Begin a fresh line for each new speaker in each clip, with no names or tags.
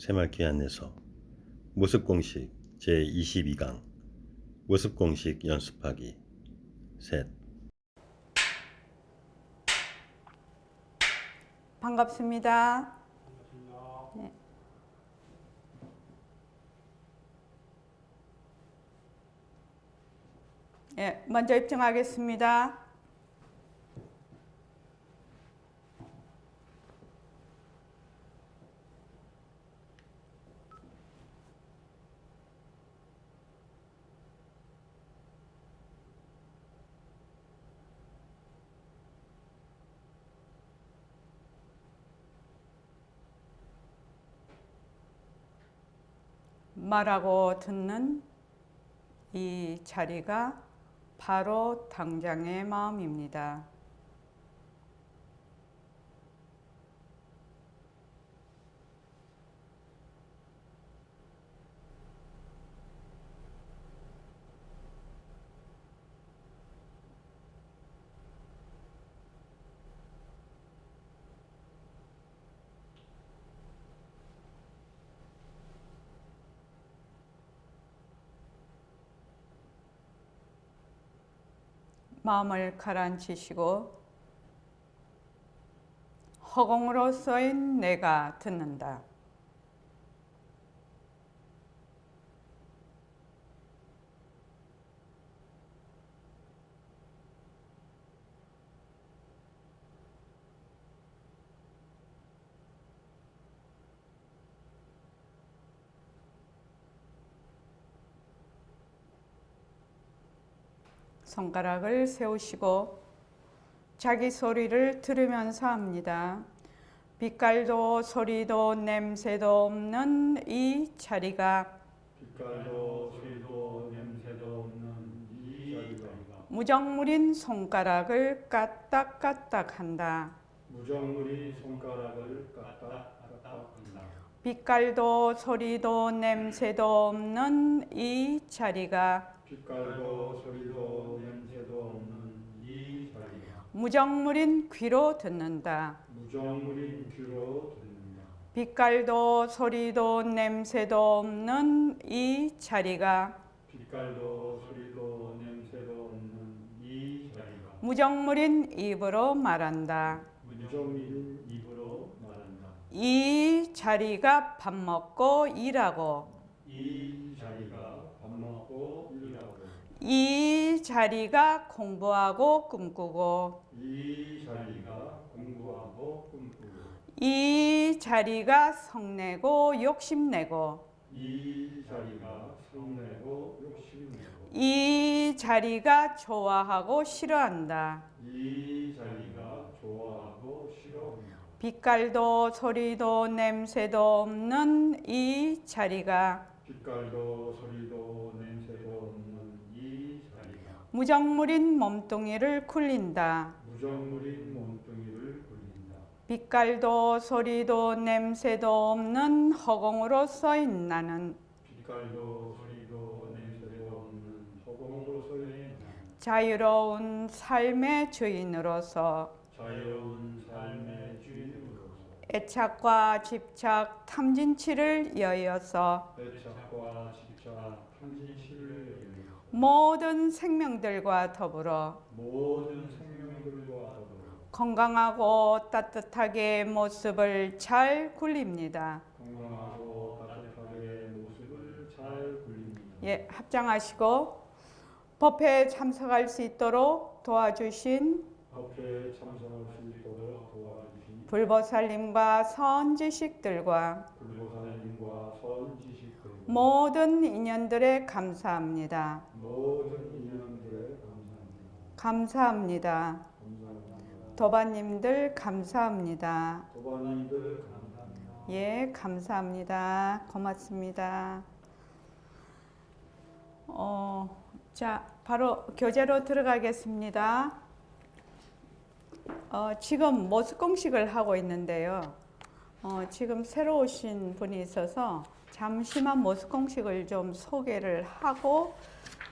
새말기 안내서 모습공식 제22강 모습공식 연습하기 셋.
반갑습니다. 네. 네, 먼저 입증하겠습니다. 말하고 듣는 이 자리가 바로 당장의 마음입니다. 마음을 가라앉히시고 허공으로 쏘인 내가 듣는다. 손가락을 세우시고 자기 소리를 들으면서 합니다. 빛깔도 소리도 냄새도 없는 이 자리가
빛깔도 소리도 냄새도 없는 이 자리가
무정물인 손가락을 까딱까딱한다.
무정물이 손가락을 까딱까딱한다.
빛깔도 소리도 냄새도 없는 이 자리가
빛깔도 소리도 냄새도 없는 이 자리가
무정물인 귀로 듣는다.
무정물인 귀로 듣는다.
빛깔도 소리도 냄새도 없는 이 자리가
빛깔도 소리도 냄새도 없는 이 자리가
무정물인 입으로 말한다.
무정물인 입으로 말한다.
이 자리가 밥 먹고 일하고
이 자리가 밥 먹고 일하고
이 자리가 공부하고 꿈꾸고
이 자리가 공부하고 꿈꾸고
이 자리가 성내고 욕심내고
이 자리가 성내고 욕심내고
이 자리가 좋아하고 싫어한다.
이 자리가 좋아하고 싫어한다.
빛깔도 소리도 냄새도 없는 이 자리가
빛깔도 소리도 냄새도 없는 이 자리가
무정물인 몸뚱이를 굴린다.
무정물인 몸뚱이를 굴린다.
빛깔도 소리도 냄새도 없는 허공으로 쏘인 나는
빛깔도 소리도 냄새도 없는 허공으로 쏘인
자유로운 삶의 주인으로서
자유로운 삶의 주인으로서
애착과 집착, 탐진치를 여여서
애착과 집착, 탐진치를 여겨
모든 생명들과 더불어
모든 생명들과 더불어
건강하고 따뜻하게 모습을 잘 굴립니다.
건강하고 따뜻하게 모습을 잘 굴립니다.
예, 합장하시고 법회에 참석할 수 있도록 도와주신
법회에 참석할 수 있도록 도와주신
불보살님과 선지식들과
불보살님과 선지식들
모든 인연들에 감사합니다.
모든 인연들에 감사합니다.
감사합니다.
감사합니다.
도반님들 감사합니다.
도반님들 감사합니다.
예, 감사합니다. 고맙습니다. 자, 바로 교재로 들어가겠습니다. 지금 모습공식을 하고 있는데요. 지금 새로 오신 분이 있어서 잠시만 모습공식을 좀 소개를 하고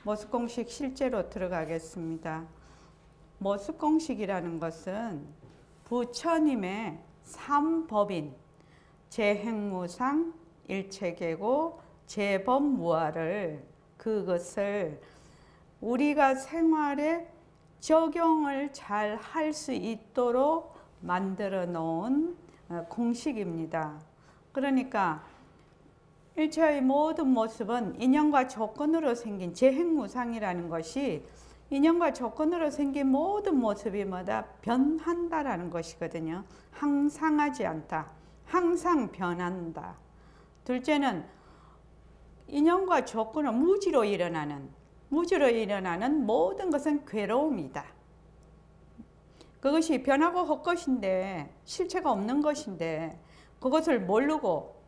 모습공식 실제로 들어가겠습니다. 모습공식이라는 것은 부처님의 삼법인 재행무상, 일체계고 재범무아를 그것을 우리가 생활에 적용을 잘 할 수 있도록 만들어 놓은 공식입니다. 그러니까 일체의 모든 모습은 인연과 조건으로 생긴 재행무상이라는 것이 인연과 조건으로 생긴 모든 모습이 뭐다? 변한다라는 것이거든요. 항상하지 않다. 항상 변한다. 둘째는 인연과 조건은 무지로 일어나는 모든 것은 괴로움이다. 그것이 변하고 헛것인데 실체가 없는 것인데 그것을 모르고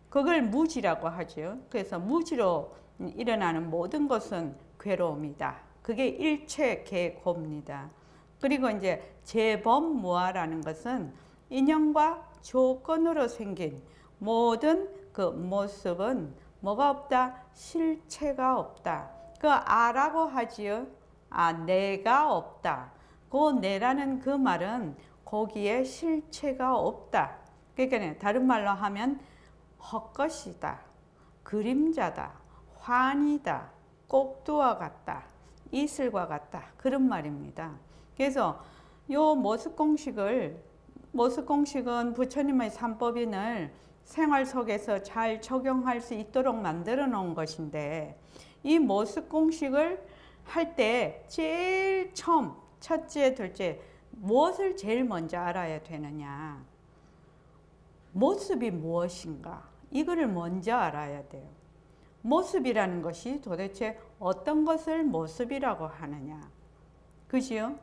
그걸 무지라고 하죠. 그래서 무지로 일어나는 모든 것은 괴로움이다. 그게 일체계고입니다. 그리고 이제 재범무아라는 것은 인연과 조건으로 생긴 모든 그 모습은 뭐가 없다? 실체가 없다. 그 아라고 하지요. 내가 없다. 그 내라는 그 말은 거기에 실체가 없다. 그러니까 다른 말로 하면 헛것이다, 그림자다, 환이다, 꼭두와 같다, 이슬과 같다, 그런 말입니다. 그래서 요 모습공식은 부처님의 삼법인을 생활 속에서 잘 적용할 수 있도록 만들어 놓은 것인데, 이 모습공식을 할 때 제일 처음 첫째, 둘째 무엇을 제일 먼저 알아야 되느냐? 모습이 무엇인가? 이거를 먼저 알아야 돼요. 모습이라는 것이 도대체 어떤 것을 모습이라고 하느냐? 그지요?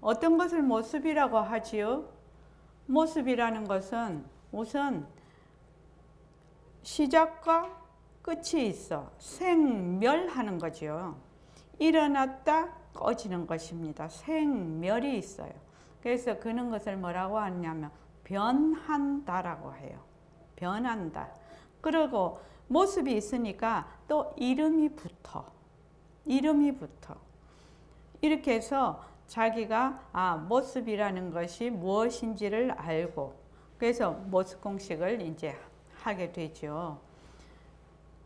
어떤 것을 모습이라고 하지요? 모습이라는 것은 우선 시작과 끝이 있어. 생멸하는 거죠. 일어났다 꺼지는 것입니다. 생멸이 있어요. 그래서 그런 것을 뭐라고 하냐면 변한다라고 해요. 변한다. 그리고 모습이 있으니까 또 이름이 붙어. 이렇게 해서 자기가 모습이라는 것이 무엇인지를 알고, 그래서 모습공식을 이제 하게 되죠.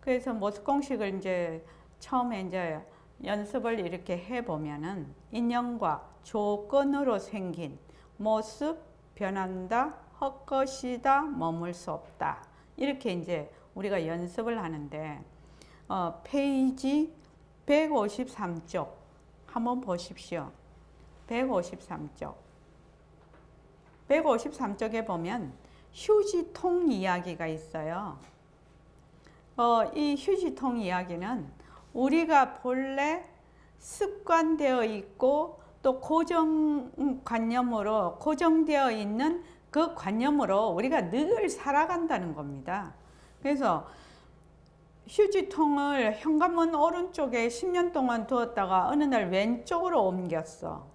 그래서 모습공식을 이제 처음에 이제 연습을 이렇게 해보면은 인연과 조건으로 생긴 모습, 변한다, 헛것이다, 머물 수 없다. 이렇게 이제 우리가 연습을 하는데, 페이지 153쪽 한번 보십시오. 153쪽. 153쪽에 보면 휴지통 이야기가 있어요. 이 휴지통 이야기는 우리가 본래 습관되어 있고 또 고정관념으로 고정되어 있는 그 관념으로 우리가 늘 살아간다는 겁니다. 그래서 휴지통을 현관문 오른쪽에 10년 동안 두었다가 어느 날 왼쪽으로 옮겼어.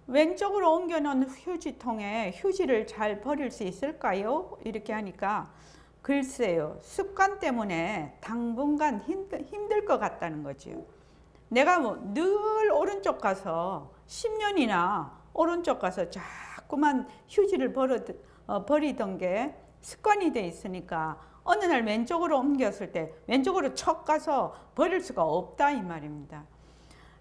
왼쪽으로 옮겨놓은 휴지통에 휴지를 잘 버릴 수 있을까요? 이렇게 하니까 글쎄요, 습관 때문에 당분간 힘들 것 같다는 거죠. 내가 늘 오른쪽 가서 10년이나 오른쪽 가서 자꾸만 휴지를 버리던 게 습관이 돼 있으니까 어느 날 왼쪽으로 옮겼을 때 왼쪽으로 척 가서 버릴 수가 없다 이 말입니다.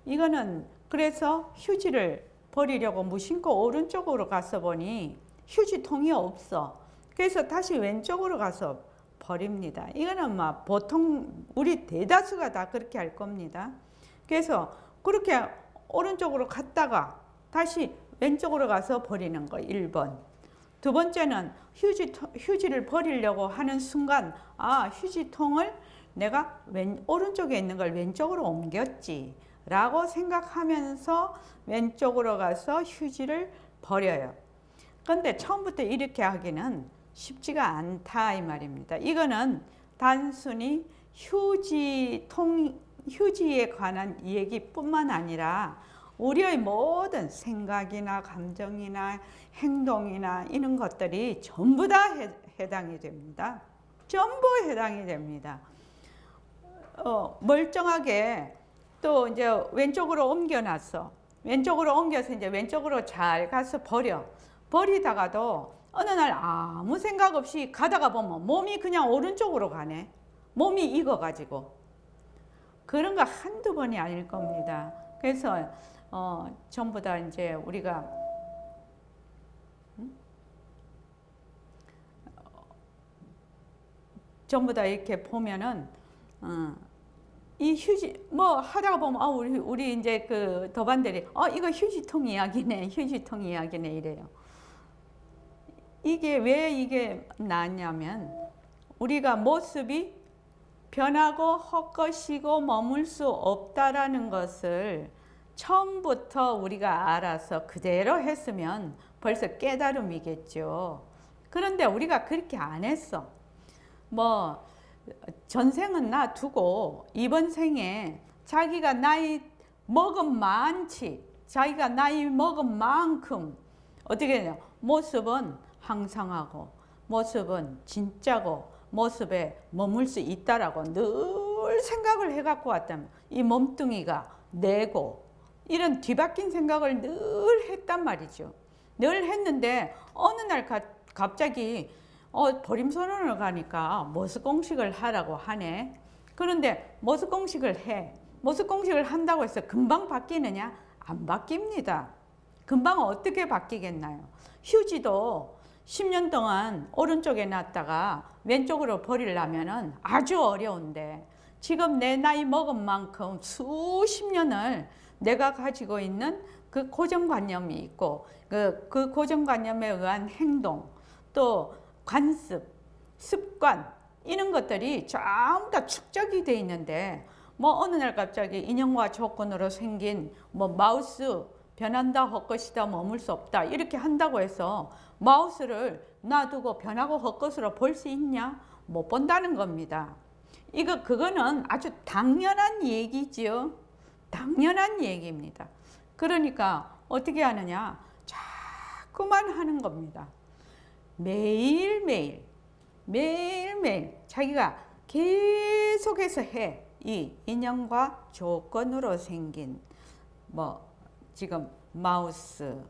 이거는 그래서 휴지를 버리려고 무심코 오른쪽으로 가서 보니 휴지통이 없어. 그래서 다시 왼쪽으로 가서 버립니다. 이거는 보통 우리 대다수가 다 그렇게 할 겁니다. 그래서 그렇게 오른쪽으로 갔다가 다시 왼쪽으로 가서 버리는 거 1번. 두 번째는 휴지를 버리려고 하는 순간 휴지통을 내가 오른쪽에 있는 걸 왼쪽으로 옮겼지 라고 생각하면서 왼쪽으로 가서 휴지를 버려요. 그런데 처음부터 이렇게 하기는 쉽지가 않다 이 말입니다. 이거는 단순히 휴지에 관한 얘기뿐만 아니라 우리의 모든 생각이나 감정이나 행동이나 이런 것들이 전부 다 해당이 됩니다. 전부 해당이 됩니다. 멀쩡하게 또 이제 왼쪽으로 옮겨놨어. 왼쪽으로 옮겨서 이제 왼쪽으로 잘 가서 버리다가도 어느 날 아무 생각 없이 가다가 보면 몸이 그냥 오른쪽으로 가네. 몸이 익어가지고. 그런 거 한두 번이 아닐 겁니다. 그래서 전부 다 이제 우리가 전부 다 이렇게 보면은 이 휴지 뭐 하다가 보면 우리 이제 그 도반들이 이거 휴지통 이야기네, 휴지통 이야기네 이래요. 이게 왜 이게 나냐면 우리가 모습이 변하고 헛것이고 머물 수 없다라는 것을 처음부터 우리가 알아서 그대로 했으면 벌써 깨달음이겠죠. 그런데 우리가 그렇게 안 했어. 뭐 전생은 놔두고 이번 생에 자기가 나이 먹은 많지, 자기가 나이 먹은 만큼 어떻게 되냐, 모습은 항상하고 모습은 진짜고 모습에 머물 수 있다라고 늘 생각을 해갖고 왔다면 이 몸뚱이가 내고 이런 뒤바뀐 생각을 늘 했단 말이죠. 늘 했는데 어느 날 갑자기 보림선언을 가니까 모습공식을 하라고 하네. 그런데 모습공식을 해. 모습공식을 한다고 해서 금방 바뀌느냐? 안 바뀝니다. 금방 어떻게 바뀌겠나요? 휴지도 10년 동안 오른쪽에 놨다가 왼쪽으로 버리려면 아주 어려운데 지금 내 나이 먹은 만큼 수십 년을 내가 가지고 있는 그 고정관념이 있고 그 고정관념에 의한 행동 또 관습, 습관 이런 것들이 전부 다 축적이 돼 있는데 뭐 어느 날 갑자기 인형과 조건으로 생긴 뭐 마우스 변한다 헛것이다 머물 수 없다 이렇게 한다고 해서 마우스를 놔두고 변하고 헛것으로 볼 수 있냐? 못 본다는 겁니다. 그거는 아주 당연한 얘기지요. 당연한 얘기입니다. 그러니까 어떻게 하느냐? 자꾸만 하는 겁니다. 매일매일 자기가 계속해서 해. 이 인형과 조건으로 생긴 뭐 지금 마우스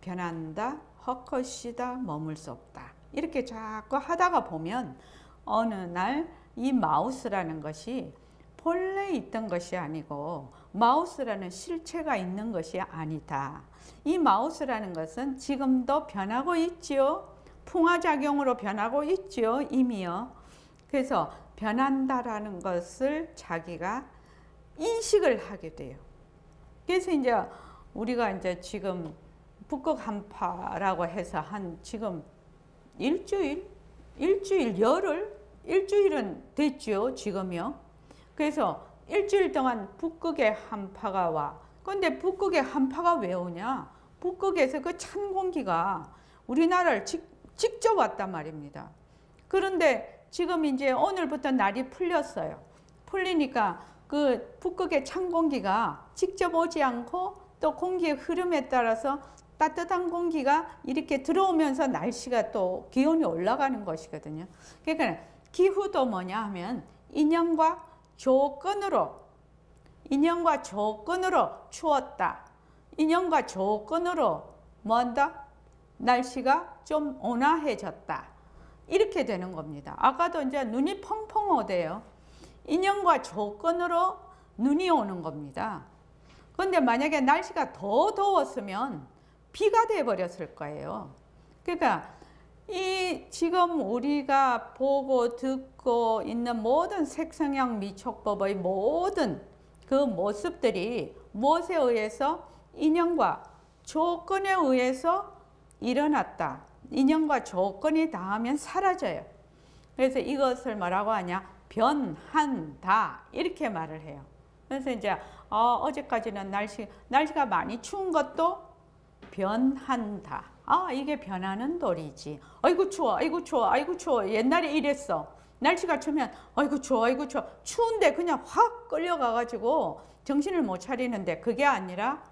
변한다 헛것이다 머물 수 없다 이렇게 자꾸 하다가 보면 어느 날 이 마우스라는 것이 본래 있던 것이 아니고 마우스라는 실체가 있는 것이 아니다. 이 마우스라는 것은 지금도 변하고 있지요. 풍화작용으로 변하고 있지요. 이미요. 그래서 변한다라는 것을 자기가 인식을 하게 돼요. 그래서 이제 우리가 이제 지금 북극 한파라고 해서 한 지금 일주일, 열흘, 일주일은 됐죠. 지금요. 그래서 일주일 동안 북극의 한파가 와. 그런데 북극의 한파가 왜 오냐? 북극에서 그 찬 공기가 우리나라를 직접 왔단 말입니다. 그런데 지금 이제 오늘부터 날이 풀렸어요. 풀리니까 그 북극의 찬 공기가 직접 오지 않고 또 공기의 흐름에 따라서 따뜻한 공기가 이렇게 들어오면서 날씨가 또 기온이 올라가는 것이거든요. 그러니까 기후도 뭐냐 하면 인연과 조건으로 추웠다. 인연과 조건으로 뭐한다? 날씨가 좀 온화해졌다. 이렇게 되는 겁니다. 아까도 이제 눈이 펑펑 오대요. 인연과 조건으로 눈이 오는 겁니다. 그런데 만약에 날씨가 더 더웠으면 비가 돼 버렸을 거예요. 그러니까 이 지금 우리가 보고 듣고 있는 모든 색성향 미촉법의 모든 그 모습들이 무엇에 의해서 인연과 조건에 의해서 일어났다. 인연과 조건이 닿으면 사라져요. 그래서 이것을 뭐라고 하냐? 변한다. 이렇게 말을 해요. 그래서 이제 어제까지는 날씨가 많이 추운 것도 변한다. 이게 변하는 도리지. 아이고 추워, 아이고 추워, 아이고 추워. 옛날에 이랬어. 날씨가 추우면 아이고 추워, 아이고 추워. 추운데 그냥 확 끌려가가지고 정신을 못 차리는데 그게 아니라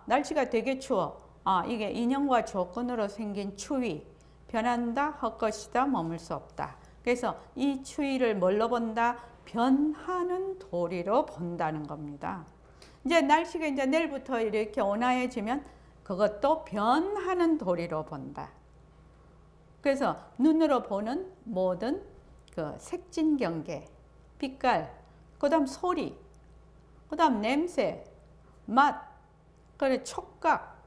날씨가 되게 추워. 이게 인연과 조건으로 생긴 추위. 변한다, 헛것이다, 머물 수 없다. 그래서 이 추위를 뭘로 본다? 변하는 도리로 본다는 겁니다. 이제 날씨가 이제 내일부터 이렇게 온화해지면 그것도 변하는 도리로 본다. 그래서 눈으로 보는 모든 그 색진 경계, 빛깔, 그다음 소리, 그다음 냄새, 맛, 그리고 촉각,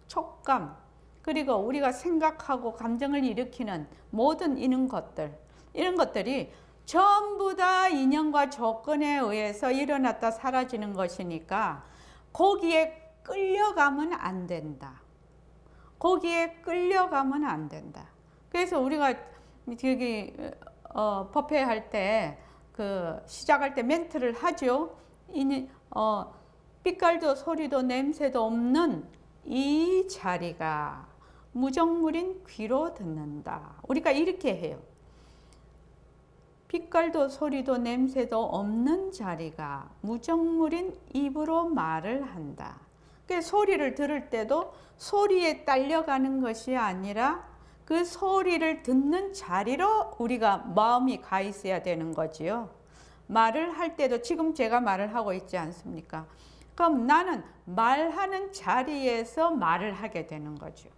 촉감, 그리고 우리가 생각하고 감정을 일으키는 모든 이런 것들이 전부 다 인연과 조건에 의해서 일어났다 사라지는 것이니까 거기에 끌려가면 안 된다. 거기에 끌려가면 안 된다. 그래서 우리가 저기 법회 할 때 그 시작할 때 멘트를 하죠. 빛깔도 소리도 냄새도 없는 이 자리가 무정물인 귀로 듣는다. 우리가 이렇게 해요. 빛깔도 소리도 냄새도 없는 자리가 무정물인 입으로 말을 한다. 그 소리를 들을 때도 소리에 딸려가는 것이 아니라 그 소리를 듣는 자리로 우리가 마음이 가 있어야 되는 거지요. 말을 할 때도 지금 제가 말을 하고 있지 않습니까? 그럼 나는 말하는 자리에서 말을 하게 되는 거죠.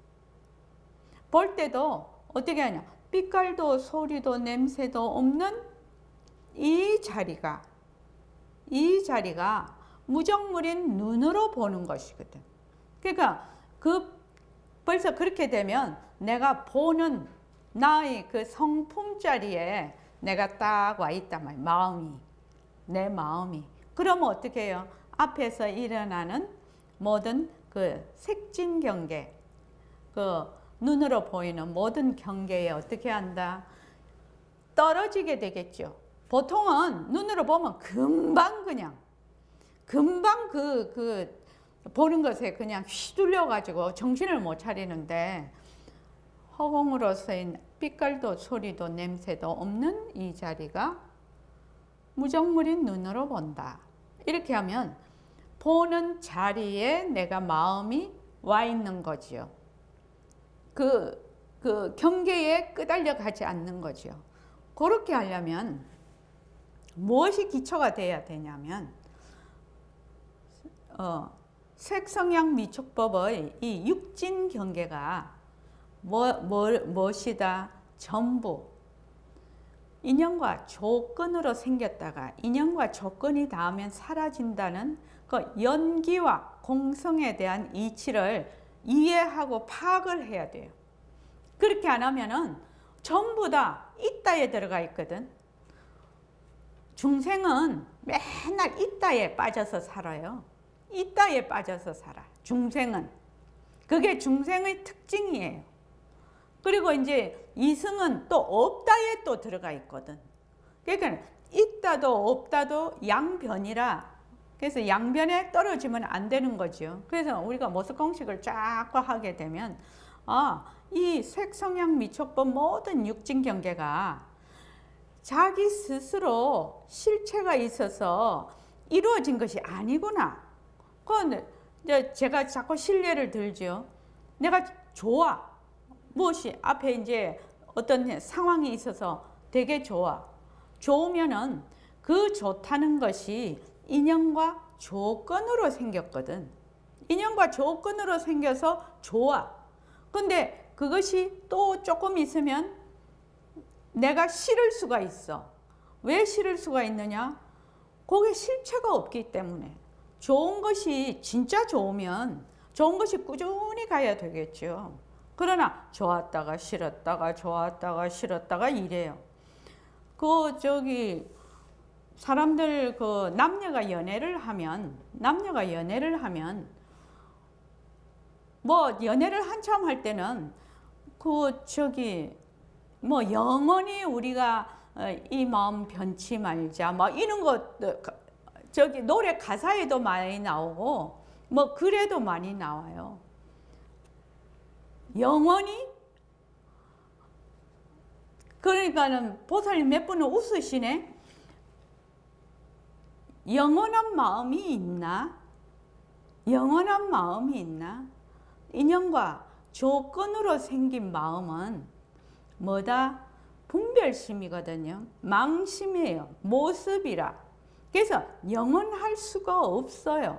볼 때도 어떻게 하냐? 빛깔도 소리도 냄새도 없는 이 자리가 무정물인 눈으로 보는 것이거든. 그러니까 벌써 그렇게 되면 내가 보는 나의 그 성품 자리에 내가 딱 와 있단 말이야. 내 마음이. 그러면 어떻게 해요? 앞에서 일어나는 모든 그 색진 경계, 그 눈으로 보이는 모든 경계에 어떻게 한다? 떨어지게 되겠죠. 보통은 눈으로 보면 금방 보는 것에 그냥 휘둘려 가지고 정신을 못 차리는데 허공으로서인 빛깔도 소리도 냄새도 없는 이 자리가 무정물인 눈으로 본다. 이렇게 하면 보는 자리에 내가 마음이 와 있는 거지요. 그 경계에 끄달려 가지 않는 거죠. 그렇게 하려면 무엇이 기초가 돼야 되냐면 색성향 미촉법의 이 육진 경계가 무엇이다? 전부 인연과 조건으로 생겼다가 인연과 조건이 닿으면 사라진다는 그 연기와 공성에 대한 이치를 이해하고 파악을 해야 돼요. 그렇게 안 하면은 전부 다 있다에 들어가 있거든. 중생은 맨날 있다에 빠져서 살아요. 있다에 빠져서 살아. 중생은. 그게 중생의 특징이에요. 그리고 이제 이승은 또 없다에 또 들어가 있거든. 그러니까 있다도 없다도 양변이라. 그래서 양변에 떨어지면 안 되는 거죠. 그래서 우리가 모습공식을 쫙 하게 되면 이 색성향 미촉법 모든 육진 경계가 자기 스스로 실체가 있어서 이루어진 것이 아니구나. 그런데 제가 자꾸 실례를 들죠. 내가 좋아. 무엇이 앞에 이제 어떤 상황이 있어서 되게 좋아. 좋으면은 그 좋다는 것이 인연과 조건으로 생겼거든. 인연과 조건으로 생겨서 좋아. 근데 그것이 또 조금 있으면 내가 싫을 수가 있어. 왜 싫을 수가 있느냐? 거기에 실체가 없기 때문에. 좋은 것이 진짜 좋으면 좋은 것이 꾸준히 가야 되겠죠. 그러나 좋았다가 싫었다가 좋았다가 싫었다가 이래요. 사람들 남녀가 연애를 하면 뭐 연애를 한참 할 때는 영원히 우리가 이 마음 변치 말자 뭐 이런 것 노래 가사에도 많이 나오고 뭐 글에도 많이 나와요. 영원히 그러니까는 보살님 몇 분은 웃으시네. 영원한 마음이 있나? 영원한 마음이 있나? 인연과 조건으로 생긴 마음은 뭐다? 분별심이거든요. 망심이에요. 모습이라. 그래서 영원할 수가 없어요.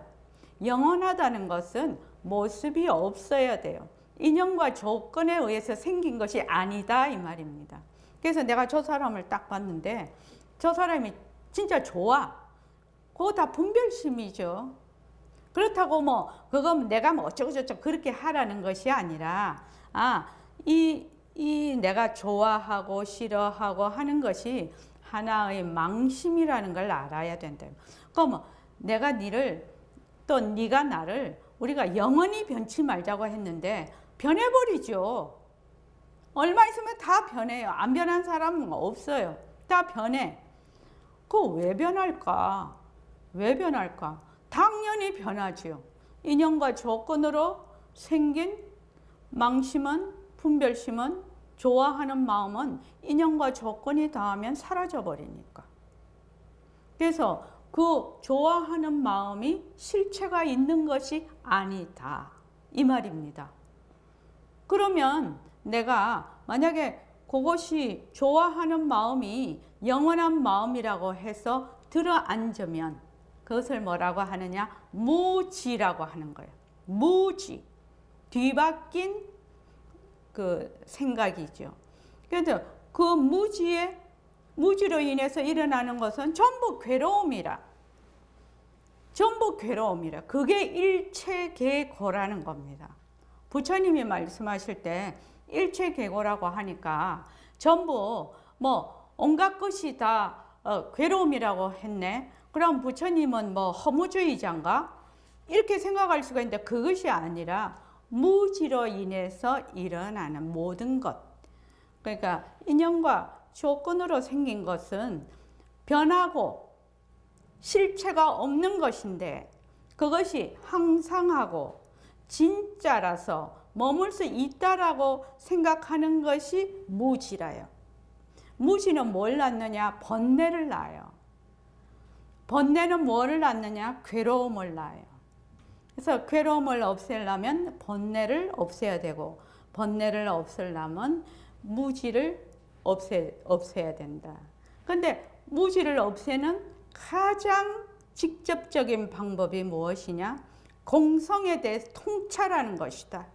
영원하다는 것은 모습이 없어야 돼요. 인연과 조건에 의해서 생긴 것이 아니다 이 말입니다. 그래서 내가 저 사람을 딱 봤는데 저 사람이 진짜 좋아. 그거 다 분별심이죠. 그렇다고 뭐 그건 내가 뭐 어쩌고저쩌고 그렇게 하라는 것이 아니라 이 내가 좋아하고 싫어하고 하는 것이 하나의 망심이라는 걸 알아야 된다. 그럼 내가 니를 또 네가 나를 우리가 영원히 변치 말자고 했는데 변해버리죠. 얼마 있으면 다 변해요. 안 변한 사람은 없어요. 다 변해. 그거 왜 변할까? 왜 변할까? 당연히 변하지요. 인연과 조건으로 생긴 망심은, 분별심은, 좋아하는 마음은 인연과 조건이 닿으면 사라져 버리니까. 그래서 그 좋아하는 마음이 실체가 있는 것이 아니다 이 말입니다. 그러면 내가 만약에 그것이 좋아하는 마음이 영원한 마음이라고 해서 들어앉으면 그것을 뭐라고 하느냐? 무지라고 하는 거예요. 무지. 뒤바뀐 그 생각이죠. 그래서 그 무지로 인해서 일어나는 것은 전부 괴로움이라. 전부 괴로움이라. 그게 일체계고라는 겁니다. 부처님이 말씀하실 때 일체계고라고 하니까 전부 뭐 온갖 것이 다 괴로움이라고 했네. 그럼 부처님은 뭐 허무주의자인가? 이렇게 생각할 수가 있는데 그것이 아니라 무지로 인해서 일어나는 모든 것. 그러니까 인연과 조건으로 생긴 것은 변하고 실체가 없는 것인데 그것이 항상하고 진짜라서 머물 수 있다라고 생각하는 것이 무지라요. 무지는 뭘 낳느냐? 번뇌를 낳아요. 번뇌는 뭐를 낳느냐? 괴로움을 낳아요. 그래서 괴로움을 없애려면 번뇌를 없애야 되고 번뇌를 없애려면 무지를 없애야 된다. 그런데 무지를 없애는 가장 직접적인 방법이 무엇이냐? 공성에 대해 통찰하는 것이다.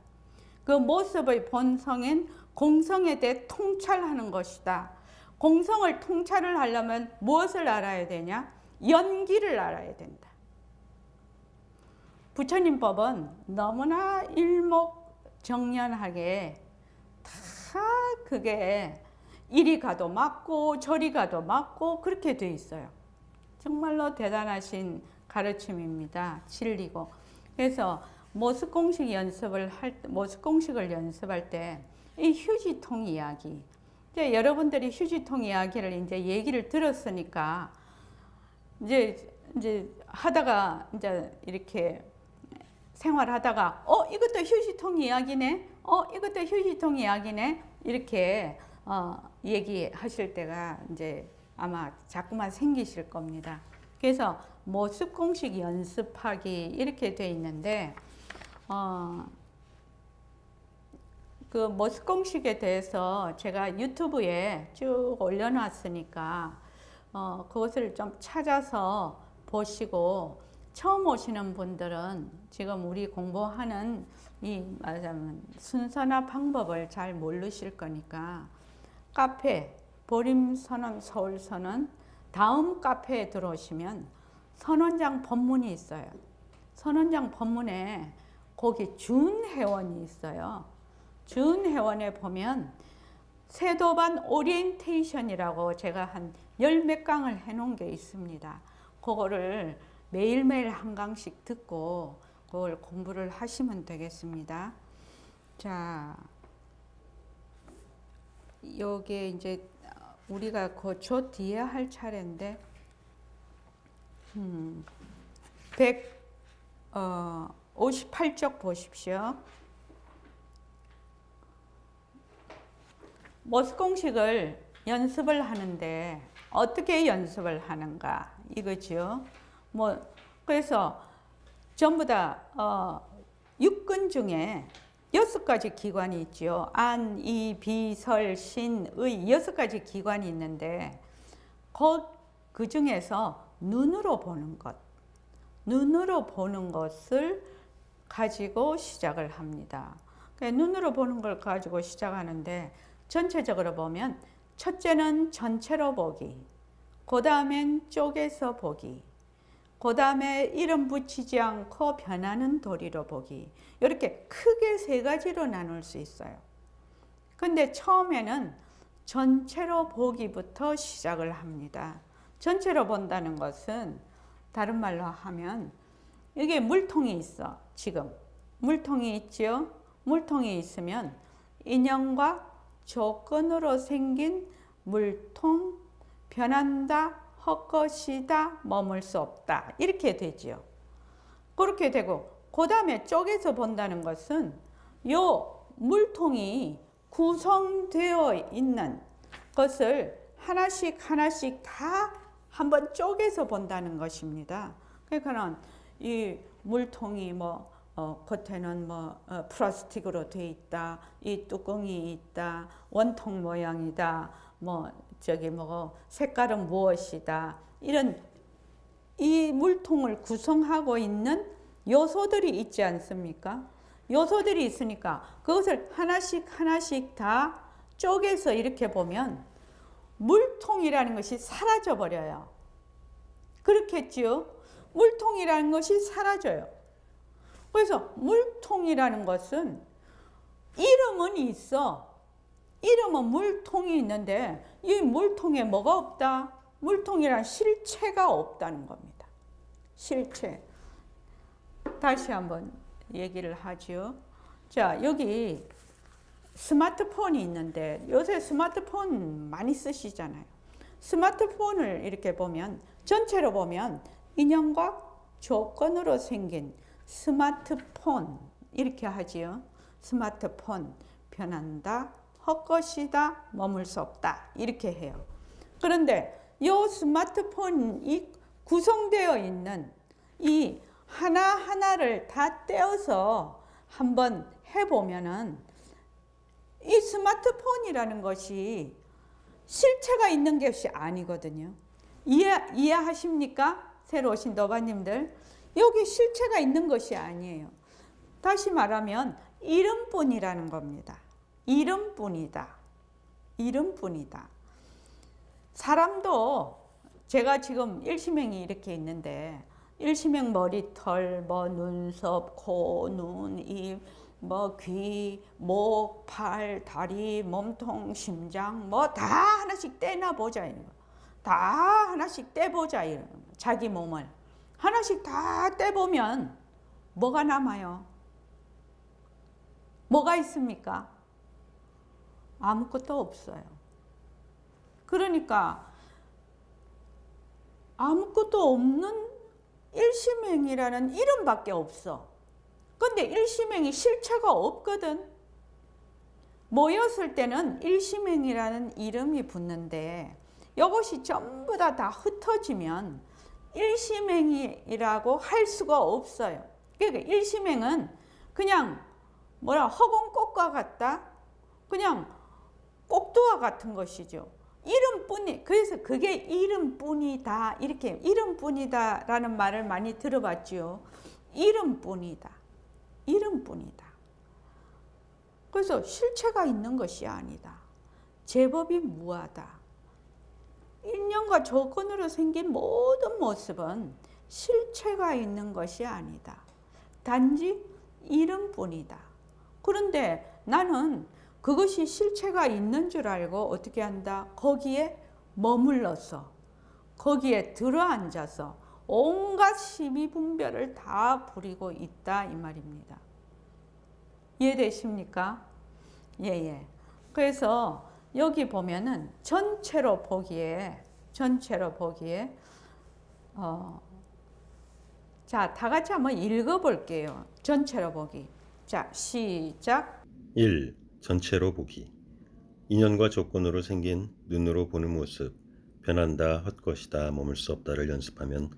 그 모습의 본성인 공성에 대해 통찰하는 것이다. 공성을 통찰을 하려면 무엇을 알아야 되냐? 연기를 알아야 된다. 부처님 법은 너무나 일목정연하게 다 그게 이리 가도 맞고 저리 가도 맞고 그렇게 돼 있어요. 정말로 대단하신 가르침입니다. 진리고. 그래서 모습공식 모습공식을 연습할 때 이 휴지통 이야기. 이제 여러분들이 휴지통 이야기를 이제 얘기를 들었으니까 이제 하다가 이제 이렇게 생활하다가 이것도 휴지통 이야기네. 이것도 휴지통 이야기네. 이렇게 얘기하실 때가 이제 아마 자꾸만 생기실 겁니다. 그래서 모습 공식 연습하기 이렇게 돼 있는데 그 모습 공식에 대해서 제가 유튜브에 쭉 올려놨으니까 그것을 좀 찾아서 보시고 처음 오시는 분들은 지금 우리 공부하는 이 말하자면 순서나 방법을 잘 모르실 거니까 카페 보림선언 서울선언 다음 카페에 들어오시면 선원장 법문이 있어요. 선원장 법문에 거기 준회원이 있어요. 준회원에 보면 세도반 오리엔테이션이라고 제가 한 10몇 강을 해놓은 게 있습니다. 그거를 매일매일 한 강씩 듣고 그걸 공부를 하시면 되겠습니다. 자, 여기에 이제 우리가 그 저 뒤에 할 차례인데 158쪽 보십시오. 모습 공식을 연습을 하는데 어떻게 연습을 하는가 이거죠. 그래서 전부 다 육근 중에 6가지 기관이 있죠. 안, 이, 비, 설, 신, 의 6가지 기관이 있는데 그 중에서 눈으로 보는 것, 눈으로 보는 것을 가지고 시작을 합니다. 그러니까 눈으로 보는 걸 가지고 시작하는데 전체적으로 보면 첫째는 전체로 보기, 그 다음엔 쪼개서 보기, 그 다음에 이름 붙이지 않고 변하는 도리로 보기, 이렇게 크게 세 가지로 나눌 수 있어요. 근데 처음에는 전체로 보기부터 시작을 합니다. 전체로 본다는 것은 다른 말로 하면 이게 물통이 있어. 지금 물통이 있죠. 물통이 있으면 인연과 조건으로 생긴 물통, 변한다, 헛것이다, 머물 수 없다, 이렇게 되지요. 그렇게 되고 그 다음에 쪼개서 본다는 것은 요 물통이 구성되어 있는 것을 하나씩 하나씩 다 한번 쪼개서 본다는 것입니다. 그러니까 이 물통이 겉에는 플라스틱으로 돼 있다, 이 뚜껑이 있다, 원통 모양이다, 색깔은 무엇이다, 이런 이 물통을 구성하고 있는 요소들이 있지 않습니까? 요소들이 있으니까 그것을 하나씩 하나씩 다 쪼개서 이렇게 보면 물통이라는 것이 사라져 버려요. 그렇겠지요? 물통이라는 것이 사라져요. 그래서 물통이라는 것은 이름은 있어. 이름은 물통이 있는데 이 물통에 뭐가 없다? 물통이란 실체가 없다는 겁니다. 실체. 다시 한번 얘기를 하죠. 자, 여기 스마트폰이 있는데 요새 스마트폰 많이 쓰시잖아요. 스마트폰을 이렇게 보면 전체로 보면 인연과 조건으로 생긴 스마트폰 이렇게 하지요. 스마트폰 변한다, 헛것이다, 머물 수 없다 이렇게 해요. 그런데 이 스마트폰이 구성되어 있는 이 하나하나를 다 떼어서 한번 해보면은 이 스마트폰이라는 것이 실체가 있는 것이 아니거든요. 이해하십니까? 새로 오신 노바님들. 여기 실체가 있는 것이 아니에요. 다시 말하면 이름뿐이라는 겁니다. 이름뿐이다. 이름뿐이다. 사람도 제가 지금 일시명이 이렇게 있는데 일시명 머리털, 눈썹, 코, 눈, 입, 귀, 목, 팔, 다리, 몸통, 심장 다 하나씩 떼나 보자. 다 하나씩 떼보자. 자기 몸을 하나씩 다 떼보면 뭐가 남아요? 뭐가 있습니까? 아무것도 없어요. 그러니까 아무것도 없는 일시명이라는 이름밖에 없어. 근데 일시명이 실체가 없거든. 모였을 때는 일시명이라는 이름이 붙는데 이것이 전부 다 흩어지면 일시명이라고 할 수가 없어요. 그러니까 일시명은 그냥 허공꽃과 같다? 그냥 꼭두와 같은 것이죠. 이름뿐이, 그래서 그게 이름뿐이다. 이렇게 이름뿐이다 라는 말을 많이 들어봤죠. 이름뿐이다. 이름뿐이다. 그래서 실체가 있는 것이 아니다. 제법이 무하다. 인연과 조건으로 생긴 모든 모습은 실체가 있는 것이 아니다. 단지 이름뿐이다. 그런데 나는 그것이 실체가 있는 줄 알고 어떻게 한다? 거기에 머물러서 거기에 들어앉아서 온갖 시비분별을 다 부리고 있다 이 말입니다. 이해되십니까? 예. 그래서 여기 보면은 전체로 보기에 자, 다 같이 한번 읽어볼게요. 전체로 보기. 자, 시작.
1. 전체로 보기. 인연과 조건으로 생긴 눈으로 보는 모습, 변한다, 헛것이다, 머물 수 없다를 연습하면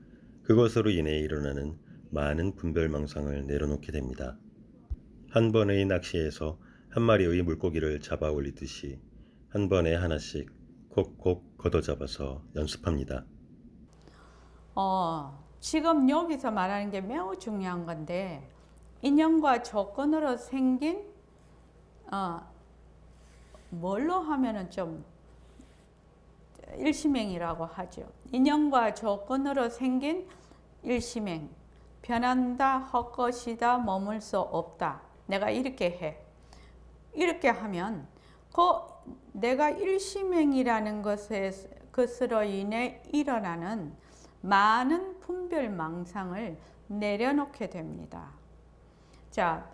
그것으로 인해 일어나는 많은 분별망상을 내려놓게 됩니다. 한 번의 낚시에서 한 마리의 물고기를 잡아 올리듯이 한 번에 하나씩 콕콕 걷어잡아서 연습합니다.
지금 여기서 말하는 게 매우 중요한 건데 인연과 조건으로 생긴 뭘로 하면은 좀 일시맹이라고 하죠. 인연과 조건으로 생긴 일시맹. 변한다, 헛것이다, 머물 수 없다. 내가 이렇게 해. 이렇게 하면 내가 일시맹이라는 것으로 인해 일어나는 많은 분별망상을 내려놓게 됩니다. 자,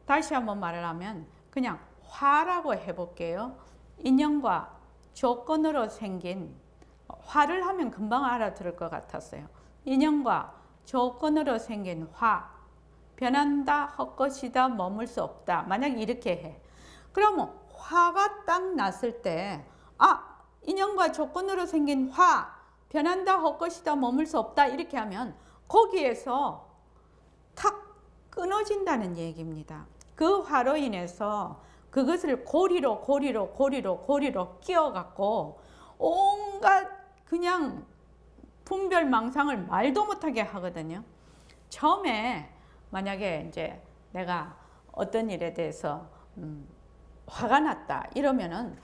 다시 한번 말을 하면 그냥 화라고 해볼게요. 인연과 조건으로 생긴, 화를 하면 금방 알아들을 것 같았어요. 인연과 조건으로 생긴 화, 변한다, 헛것이다, 머물 수 없다. 만약 이렇게 해. 그러면 화가 딱 났을 때, 인연과 조건으로 생긴 화, 변한다, 헛것이다, 머물 수 없다. 이렇게 하면 거기에서 탁 끊어진다는 얘기입니다. 그 화로 인해서 그것을 고리로 끼워갖고 온갖 그냥 분별망상을 말도 못하게 하거든요. 처음에 만약에 이제 내가 어떤 일에 대해서 화가 났다 이러면은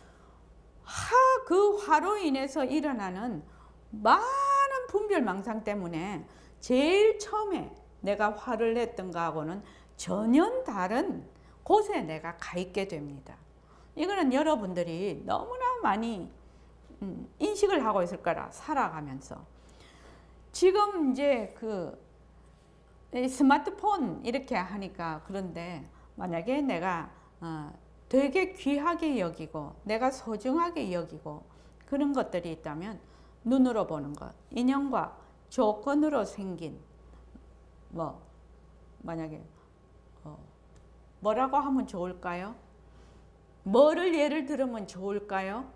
그 화로 인해서 일어나는 많은 분별망상 때문에 제일 처음에 내가 화를 냈던 거하고는 전혀 다른 곳에 내가 가 있게 됩니다. 이거는 여러분들이 너무나 많이 인식을 하고 있을 거라, 살아가면서. 지금 이제 스마트폰 이렇게 하니까 그런데 만약에 내가 되게 귀하게 여기고 내가 소중하게 여기고 그런 것들이 있다면 눈으로 보는 것, 인연과 조건으로 생긴 만약에 뭐라고 하면 좋을까요? 뭐를 예를 들으면 좋을까요?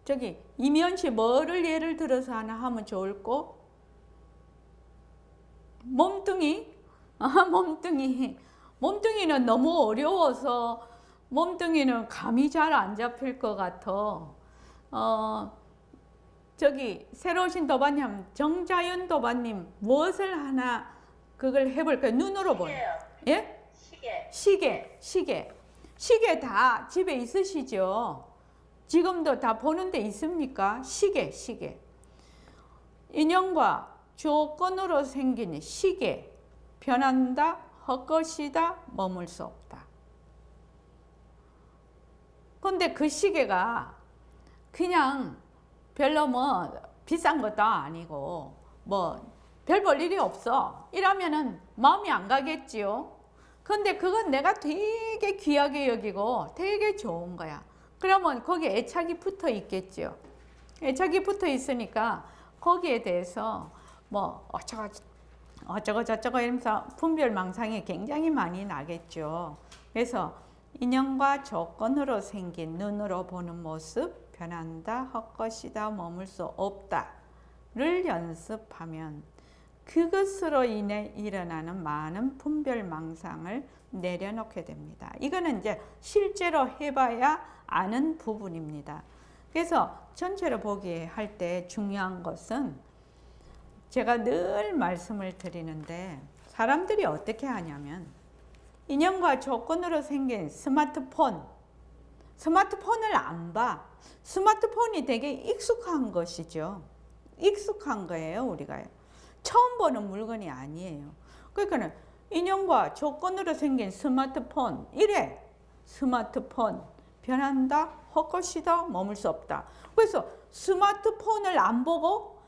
저기 이면 씨 뭐를 예를 들어서 하나 하면 좋을까? 몸뚱이? 몸뚱이는 너무 어려워서 몸뚱이는 감이 잘 안 잡힐 것 같아. 저기 새로 오신 도반님, 정자연 도반님 무엇을 하나 그걸 해볼까요? 눈으로 보는. 예? 시계 다 집에 있으시죠? 지금도 다 보는 데 있습니까? 시계. 인연과 조건으로 생긴 시계. 변한다, 헛것이다, 머물 수 없다. 근데 그 시계가 그냥 별로 비싼 것도 아니고 별 볼 일이 없어. 이러면은 마음이 안 가겠지요. 근데 그건 내가 되게 귀하게 여기고 되게 좋은 거야. 그러면 거기에 애착이 붙어 있겠죠. 애착이 붙어 있으니까 거기에 대해서 어쩌고 저쩌고 이러면서 분별망상이 굉장히 많이 나겠죠. 그래서 인연과 조건으로 생긴 눈으로 보는 모습, 변한다, 헛것이다, 머물 수 없다를 연습하면 그것으로 인해 일어나는 많은 분별망상을 내려놓게 됩니다. 이거는 이제 실제로 해봐야 아는 부분입니다. 그래서 전체로 보기 할 때 중요한 것은 제가 늘 말씀을 드리는데 사람들이 어떻게 하냐면 인연과 조건으로 생긴 스마트폰을 안 봐. 스마트폰이 되게 익숙한 것이죠. 익숙한 거예요, 우리가. 처음 보는 물건이 아니에요. 그러니까 인연과 조건으로 생긴 스마트폰, 이래. 스마트폰, 변한다, 헛것이다, 머물 수 없다. 그래서 스마트폰을 안 보고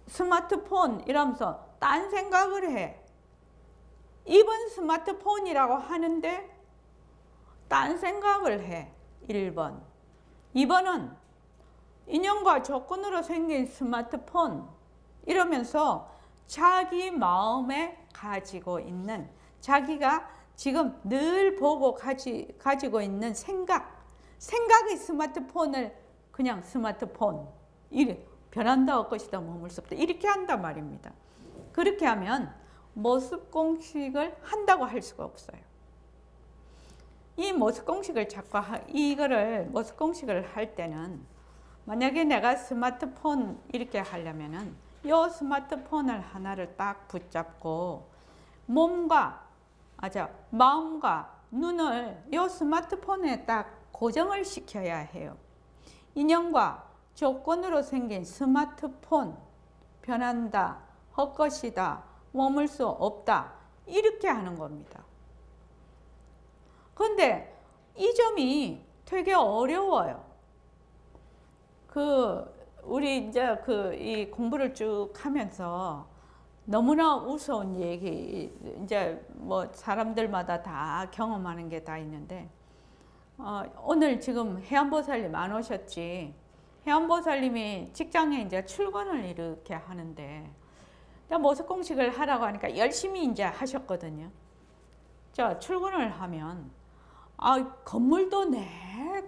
스마트폰 이러면서 딴 생각을 해. 이번 스마트폰이라고 하는데 딴 생각을 해. 1번. 2번은 인연과 조건으로 생긴 스마트폰 이러면서 자기 마음에 가지고 있는, 자기가 지금 늘 보고 가지고 있는 생각의 스마트폰을 그냥 스마트폰, 이래 변한다, 헛것이다, 머물 수 없다, 이렇게 한단 말입니다. 그렇게 하면 모습 공식을 한다고 할 수가 없어요. 이 모습 공식을 모습 공식을 할 때는 만약에 내가 스마트폰 이렇게 하려면은 이 스마트폰을 하나를 딱 붙잡고 몸과 마음과 눈을 이 스마트폰에 딱 고정을 시켜야 해요. 인연과 조건으로 생긴 스마트폰, 변한다, 헛것이다, 머물 수 없다, 이렇게 하는 겁니다. 그런데 이 점이 되게 어려워요. 우리 이제 이 공부를 쭉 하면서 너무나 우스운 얘기, 이제 뭐 사람들마다 다 경험하는 게 다 있는데, 오늘 지금 해안보살님 안 오셨지? 해안보살님이 직장에 이제 출근을 이렇게 하는데, 모습 공식을 하라고 하니까 열심히 이제 하셨거든요. 자, 출근을 하면, 건물도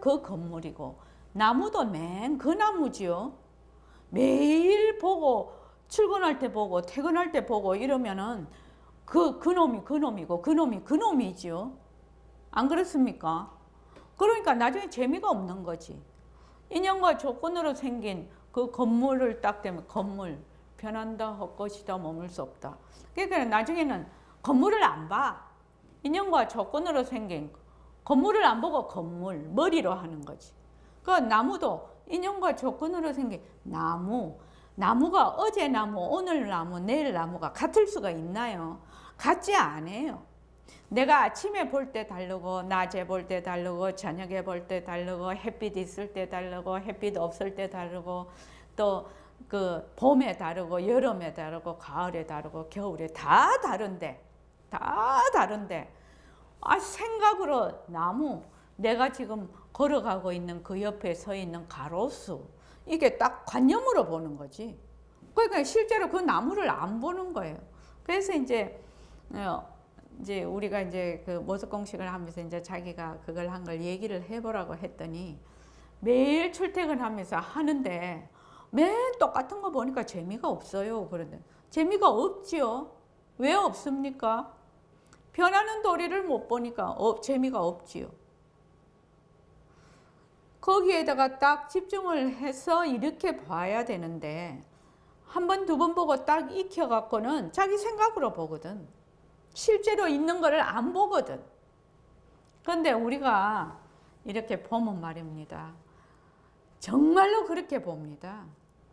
그 건물이고, 나무도 그 나무지요. 매일 보고, 출근할 때 보고, 퇴근할 때 보고 이러면은, 그놈이 그놈이고, 그놈이 그놈이지요. 안 그렇습니까? 그러니까 나중에 재미가 없는 거지. 인연과 조건으로 생긴 그 건물을 딱 대면 건물, 변한다, 헛것이다, 머물 수 없다. 그러니까 나중에는 건물을 안 봐. 인연과 조건으로 생긴 건물을 안 보고 건물, 머리로 하는 거지. 그 나무도 인연과 조건으로 생긴 나무가 어제 나무, 오늘 나무, 내일 나무가 같을 수가 있나요? 같지 않아요. 내가 아침에 볼 때 다르고, 낮에 볼 때 다르고, 저녁에 볼 때 다르고, 햇빛 있을 때 다르고, 햇빛 없을 때 다르고, 또 봄에 다르고, 여름에 다르고, 가을에 다르고, 겨울에 다 다른데, 생각으로 나무, 내가 지금 걸어가고 있는 그 옆에 서 있는 가로수, 이게 딱 관념으로 보는 거지. 그러니까 실제로 그 나무를 안 보는 거예요. 그래서 이제 우리가 이제 그 모습 공식을 하면서 이제 자기가 그걸 한 걸 얘기를 해보라고 했더니, 매일 출퇴근하면서 하는데 매일 똑같은 거 보니까 재미가 없어요. 그런데 재미가 없지요. 왜 없습니까? 변하는 도리를 못 보니까 재미가 없지요. 거기에다가 딱 집중을 해서 이렇게 봐야 되는데, 한 번, 두 번 보고 딱 익혀갖고는 자기 생각으로 보거든. 실제로 있는 거를 안 보거든. 그런데 우리가 이렇게 보면 말입니다. 정말로 그렇게 봅니다.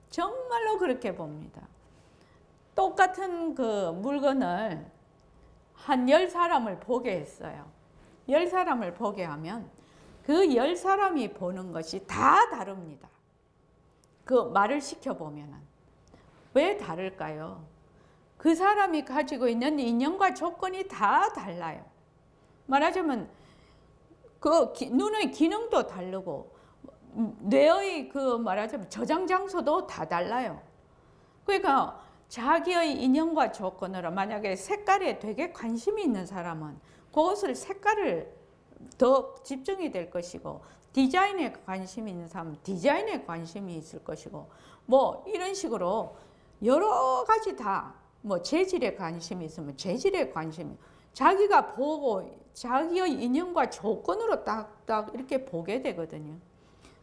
정말로 그렇게 봅니다. 똑같은 그 물건을 한 10사람을 보게 했어요. 10사람을 보게 하면 그 10사람이 보는 것이 다 다릅니다. 그 말을 시켜보면은. 왜 다를까요? 그 사람이 가지고 있는 인연과 조건이 다 달라요. 말하자면 눈의 기능도 다르고, 뇌의 말하자면 저장 장소도 다 달라요. 그러니까 자기의 인연과 조건으로 만약에 색깔에 되게 관심이 있는 사람은 그것을 색깔을 더 집중이 될 것이고, 디자인에 관심이 있는 사람은 디자인에 관심이 있을 것이고, 뭐 이런 식으로 여러 가지 다, 뭐 재질에 관심이 있으면 재질에 관심이, 자기가 보고 자기의 인연과 조건으로 딱딱 이렇게 보게 되거든요.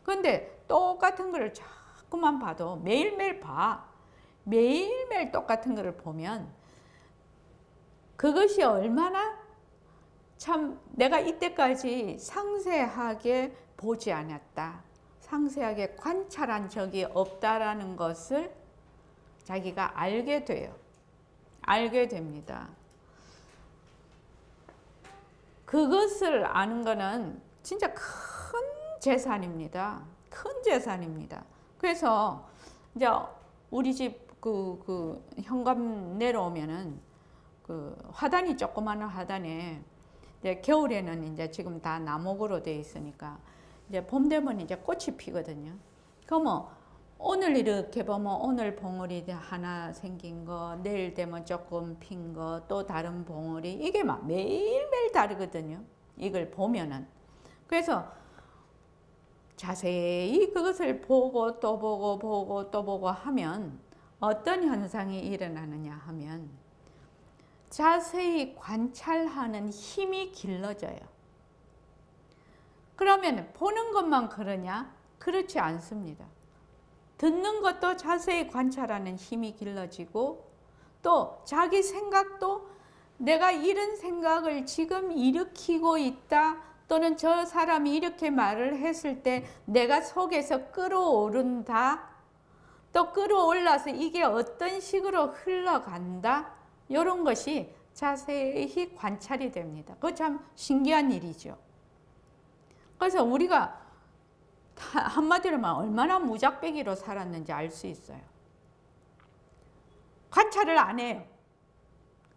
그런데 똑같은 거를 자꾸만 봐도 매일매일 매일매일 똑같은 거를 보면 그것이 얼마나 참 내가 이때까지 상세하게 보지 않았다, 상세하게 관찰한 적이 없다라는 것을 자기가 알게 돼요. 알게 됩니다. 그것을 아는 거는 진짜 큰 재산입니다. 큰 재산입니다. 그래서 이제 우리 집 현관 내려오면은 화단이 조그마한 화단에 이제 겨울에는 이제 지금 다 나목으로 되어 있으니까 이제 봄 되면 이제 꽃이 피거든요. 그러면 오늘 이렇게 보면 오늘 봉오리 하나 생긴 거, 내일 되면 조금 핀 거, 또 다른 봉오리, 이게 막 매일매일 다르거든요. 이걸 보면은. 그래서 자세히 그것을 보고 또 보고 하면 어떤 현상이 일어나느냐 하면 자세히 관찰하는 힘이 길러져요. 그러면 보는 것만 그러냐? 그렇지 않습니다. 듣는 것도 자세히 관찰하는 힘이 길러지고, 또 자기 생각도 내가 이런 생각을 지금 일으키고 있다, 또는 저 사람이 이렇게 말을 했을 때 내가 속에서 끌어오른다, 또 끌어올라서 이게 어떤 식으로 흘러간다, 이런 것이 자세히 관찰이 됩니다. 그거 참 신기한 일이죠. 그래서 우리가 한마디로 말하면 얼마나 무작배기로 살았는지 알 수 있어요. 관찰을 안 해요.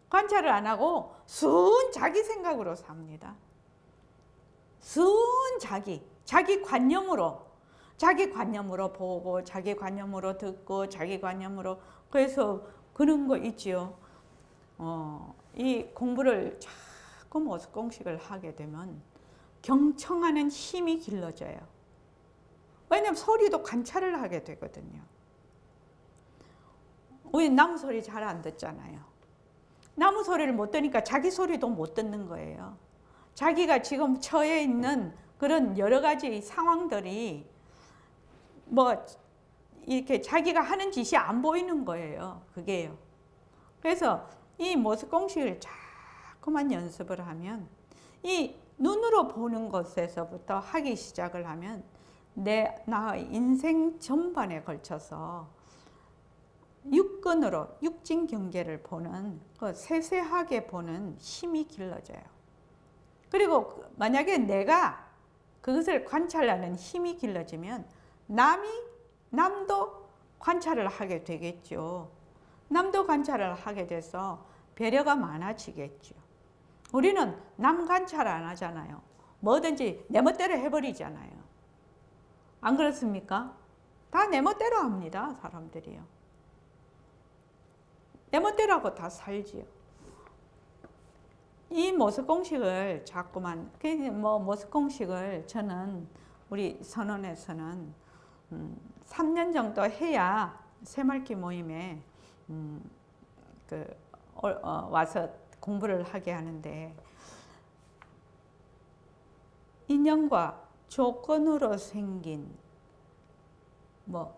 관찰을 안 하고 순 자기 생각으로 삽니다. 순 자기 관념으로 보고, 자기 관념으로 듣고, 자기 관념으로. 그래서 그런 거 있지요. 이 공부를 자꾸 모습공식을 하게 되면 경청하는 힘이 길러져요. 왜냐하면 소리도 관찰을 하게 되거든요. 우리 나무 소리 잘 안 듣잖아요. 나무 소리를 못 듣니까 자기 소리도 못 듣는 거예요. 자기가 지금 처해 있는 그런 여러 가지 상황들이 뭐 이렇게 자기가 하는 짓이 안 보이는 거예요. 그게요. 그래서 이 모습공식을 자꾸만 연습을 하면, 이 눈으로 보는 것에서부터 하기 시작을 하면 나의 인생 전반에 걸쳐서 육근으로 육진 경계를 보는, 그 세세하게 보는 힘이 길러져요. 그리고 만약에 내가 그것을 관찰하는 힘이 길러지면 남도 관찰을 하게 되겠죠. 남도 관찰을 하게 돼서 배려가 많아지겠죠. 우리는 남 관찰 안 하잖아요. 뭐든지 내 멋대로 해버리잖아요. 안 그렇습니까? 다 내 멋대로 합니다, 사람들이요. 내 멋대로 하고 다 살지요. 이 모습공식을 자꾸만, 모습공식을 저는 우리 선원에서는 3년 정도 해야 새말기 모임에 와서 공부를 하게 하는데, 인연과 조건으로 생긴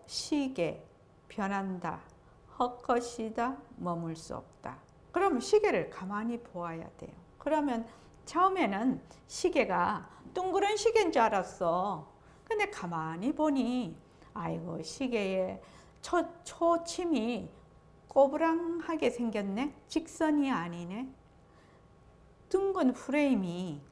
시계, 변한다, 헛것이다, 머물 수 없다. 그러면 시계를 가만히 보아야 돼요. 그러면 처음에는 시계가 둥그런 시계인 줄 알았어. 근데 가만히 보니 아이고, 시계에 초침이 꼬부랑하게 생겼네. 직선이 아니네. 둥근 프레임이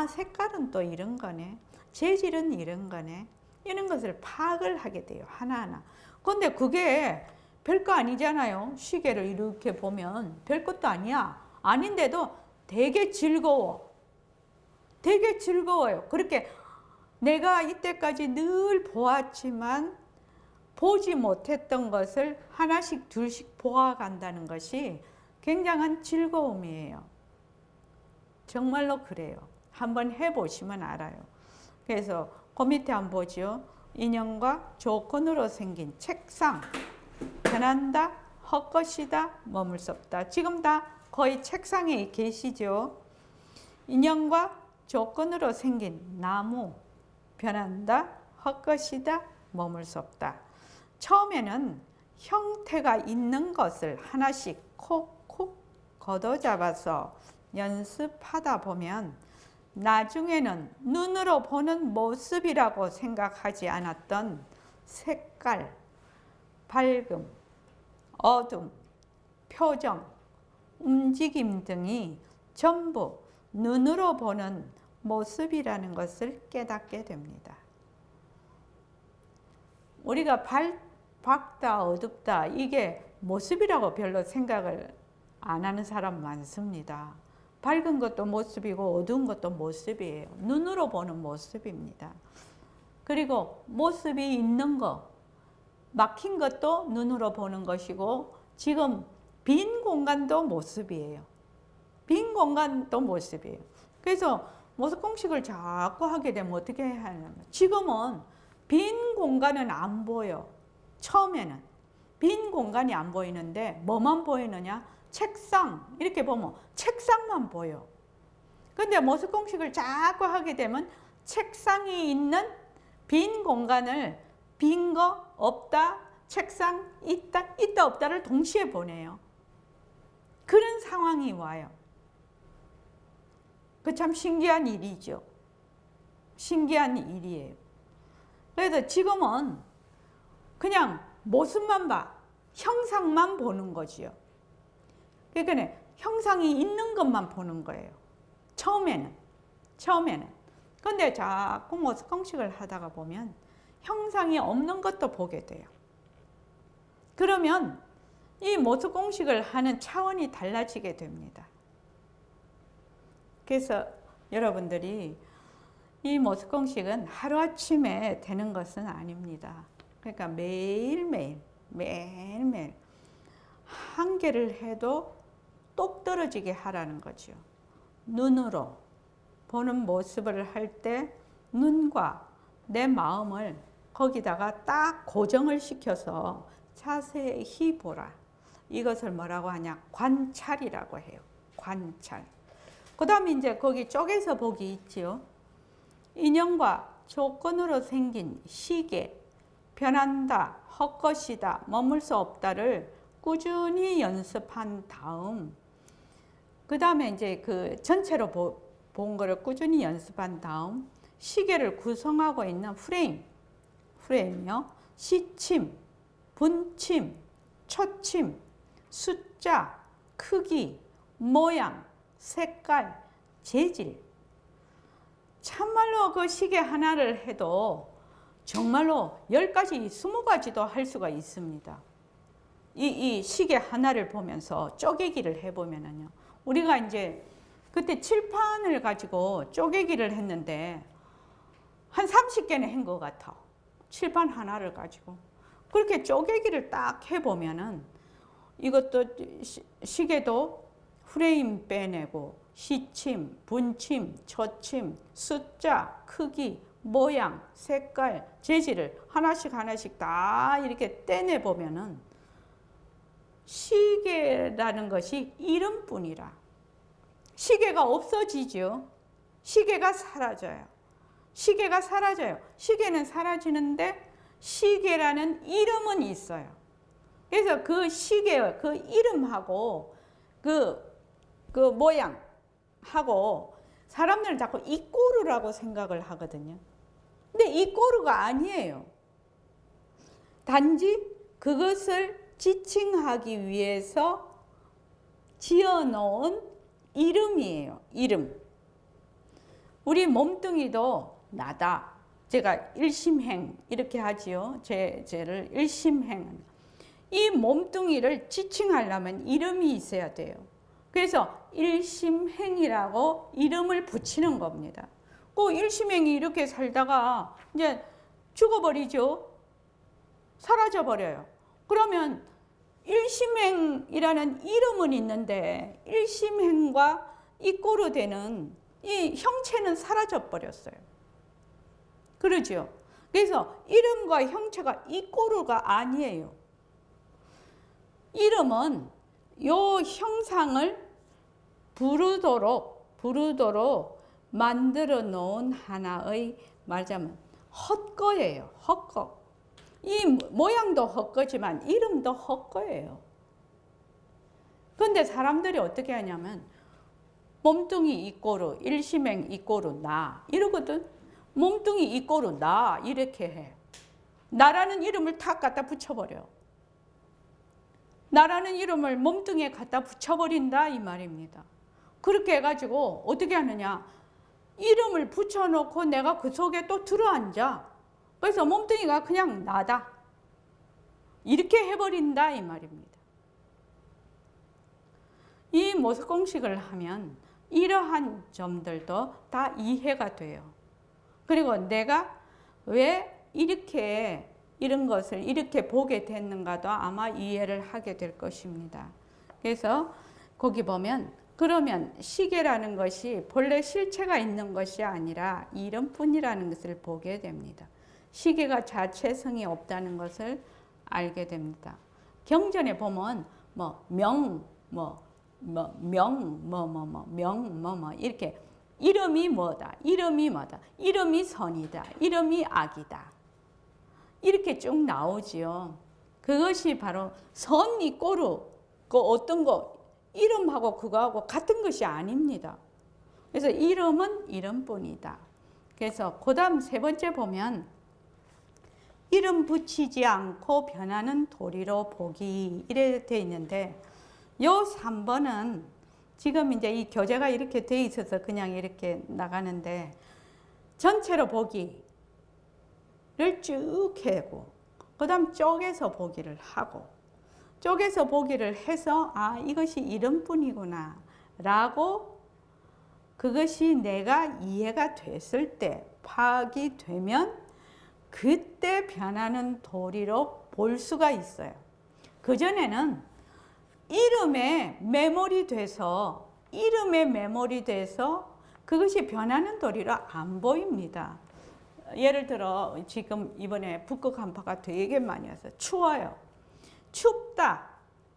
색깔은 또 이런 거네. 재질은 이런 거네. 이런 것을 파악을 하게 돼요, 하나하나. 근데 그게 별거 아니잖아요. 시계를 이렇게 보면 별것도 아니야. 아닌데도 되게 즐거워요. 그렇게 내가 이때까지 늘 보았지만 보지 못했던 것을 하나씩 둘씩 보아간다는 것이 굉장한 즐거움이에요. 정말로 그래요. 한번 해보시면 알아요. 그래서 그 밑에 한번 보죠. 인연과 조건으로 생긴 책상, 변한다, 헛것이다, 머물 수 없다. 지금 다 거의 책상에 계시죠. 인연과 조건으로 생긴 나무, 변한다, 헛것이다, 머물 수 없다. 처음에는 형태가 있는 것을 하나씩 콕콕 걷어잡아서 연습하다 보면 나중에는 눈으로 보는 모습이라고 생각하지 않았던 색깔, 밝음, 어둠, 표정, 움직임 등이 전부 눈으로 보는 모습이라는 것을 깨닫게 됩니다. 우리가 밝다, 어둡다, 이게 모습이라고 별로 생각을 안 하는 사람 많습니다. 밝은 것도 모습이고 어두운 것도 모습이에요. 눈으로 보는 모습입니다. 그리고 모습이 있는 거, 막힌 것도 눈으로 보는 것이고, 지금 빈 공간도 모습이에요. 빈 공간도 모습이에요. 그래서 모습공식을 자꾸 하게 되면 어떻게 하냐면, 지금은 빈 공간은 안 보여. 처음에는 빈 공간이 안 보이는데 뭐만 보이느냐? 책상, 이렇게 보면 책상만 보여. 근데 모습공식을 자꾸 하게 되면 책상이 있는 빈 공간을 빈 거, 없다, 책상, 있다, 없다를 동시에 보내요. 그런 상황이 와요. 그 참 신기한 일이죠. 신기한 일이에요. 그래서 지금은 그냥 모습만 봐. 형상만 보는 거지요. 그러니까 형상이 있는 것만 보는 거예요. 처음에는. 근데 자꾸 모습공식을 하다가 보면 형상이 없는 것도 보게 돼요. 그러면 이 모습공식을 하는 차원이 달라지게 됩니다. 그래서 여러분들이 이 모습공식은 하루아침에 되는 것은 아닙니다. 그러니까 매일매일 한 개를 해도 똑 떨어지게 하라는 거죠. 눈으로 보는 모습을 할 때 눈과 내 마음을 거기다가 딱 고정을 시켜서 자세히 보라. 이것을 뭐라고 하냐? 관찰이라고 해요. 관찰. 그 다음에 이제 거기 쪼개서 보기 있지요. 인연과 조건으로 생긴 시계, 변한다, 헛것이다, 머물 수 없다를 꾸준히 연습한 다음, 그 다음에 이제 그 전체로 본 거를 꾸준히 연습한 다음, 시계를 구성하고 있는 프레임이요. 시침, 분침, 초침, 숫자, 크기, 모양, 색깔, 재질. 참말로 그 시계 하나를 해도 정말로 10가지, 20가지도 할 수가 있습니다. 이 시계 하나를 보면서 쪼개기를 해보면은요. 우리가 이제 그때 칠판을 가지고 쪼개기를 했는데 한 30개는 한 것 같아. 칠판 하나를 가지고. 그렇게 쪼개기를 딱 해보면은 이것도 시계도 프레임 빼내고 시침, 분침, 초침, 숫자, 크기, 모양, 색깔, 재질을 하나씩 다 이렇게 떼내보면은 시계라는 것이 이름뿐이라. 시계가 없어지죠. 시계가 사라져요. 시계는 사라지는데 시계라는 이름은 있어요. 그래서 그 시계, 그 이름하고 그 모양하고 사람들은 자꾸 이꼬르라고 생각을 하거든요. 근데 이꼬르가 아니에요. 단지 그것을 지칭하기 위해서 지어놓은 이름이에요. 이름. 우리 몸뚱이도 나다. 제가 일심행 이렇게 하지요. 제를 일심행. 이 몸뚱이를 지칭하려면 이름이 있어야 돼요. 그래서 일심행이라고 이름을 붙이는 겁니다. 그 일심행이 이렇게 살다가 이제 죽어버리죠. 사라져버려요. 그러면 일심행이라는 이름은 있는데 일심행과 이꼬르 되는 이 형체는 사라져 버렸어요. 그러죠. 그래서 이름과 형체가 이꼬르가 아니에요. 이름은 요 형상을 부르도록 만들어 놓은 하나의 말하자면 헛거예요. 헛거. 이 모양도 헛거지만 이름도 헛거예요. 그런데 사람들이 어떻게 하냐면 몸뚱이 이꼬르, 일심행 이꼬르 나 이러거든. 몸뚱이 이꼬르 나 이렇게 해. 나라는 이름을 탁 갖다 붙여버려. 나라는 이름을 몸뚱이에 갖다 붙여버린다 이 말입니다. 그렇게 해가지고 어떻게 하느냐. 이름을 붙여놓고 내가 그 속에 또 들어앉아. 그래서 몸뚱이가 그냥 나다. 이렇게 해버린다 이 말입니다. 이 모습공식을 하면 이러한 점들도 다 이해가 돼요. 그리고 내가 왜 이렇게 이런 것을 이렇게 보게 됐는가도 아마 이해를 하게 될 것입니다. 그래서 거기 보면 그러면 시계라는 것이 본래 실체가 있는 것이 아니라 이름뿐이라는 것을 보게 됩니다. 시계가 자체성이 없다는 것을 알게 됩니다. 경전에 보면 명 이렇게 이름이 뭐다, 이름이 선이다, 이름이 악이다. 이렇게 쭉 나오지요. 그것이 바로 선 이꼬르, 그 어떤 거 이름하고 그거하고 같은 것이 아닙니다. 그래서 이름은 이름뿐이다. 그래서 그 다음 세 번째 보면 이름 붙이지 않고 변하는 도리로 보기 이래 돼 있는데 요 3번은 지금 이제 이 교재가 이렇게 돼 있어서 그냥 이렇게 나가는데 전체로 보기를 쭉 해고 그 다음 쪼개서 보기를 하고 쪼개서 보기를 해서 아 이것이 이름뿐이구나 라고 그것이 내가 이해가 됐을 때 파악이 되면 그때 변하는 도리로 볼 수가 있어요. 그전에는 이름에 매몰이 돼서 그것이 변하는 도리로 안 보입니다. 예를 들어 지금 이번에 북극 한파가 되게 많이 와서 추워요.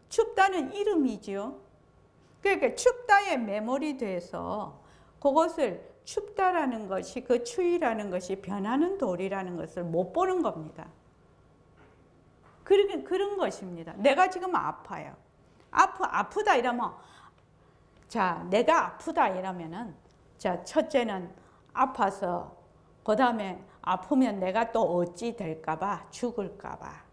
춥다는 이름이죠. 그러니까 춥다에 매몰이 돼서 그것을 춥다라는 것이 그 추위라는 것이 변하는 도리라는 것을 못 보는 겁니다. 그런 것입니다. 내가 지금 아파요. 아프다 이러면 자 내가 아프다 이러면은 자 첫째는 아파서 그 다음에 아프면 내가 또 어찌 될까봐 죽을까봐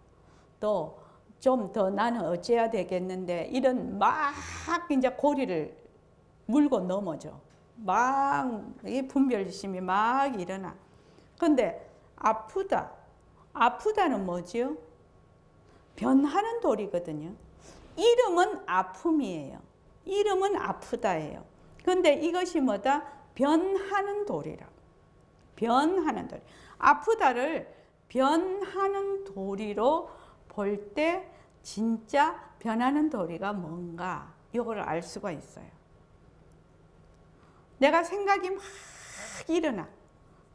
또 좀 더 나는 어찌해야 되겠는데 이런 막 이제 고리를 물고 넘어져. 막 이 분별심이 막 일어나. 근데 아프다는 뭐지요? 변하는 도리거든요. 이름은 아픔이에요. 이름은 아프다예요. 근데 이것이 뭐다? 변하는 도리라. 변하는 도리. 아프다를 변하는 도리로 볼 때 진짜 변하는 도리가 뭔가 이거를 알 수가 있어요. 내가 생각이 막 일어나.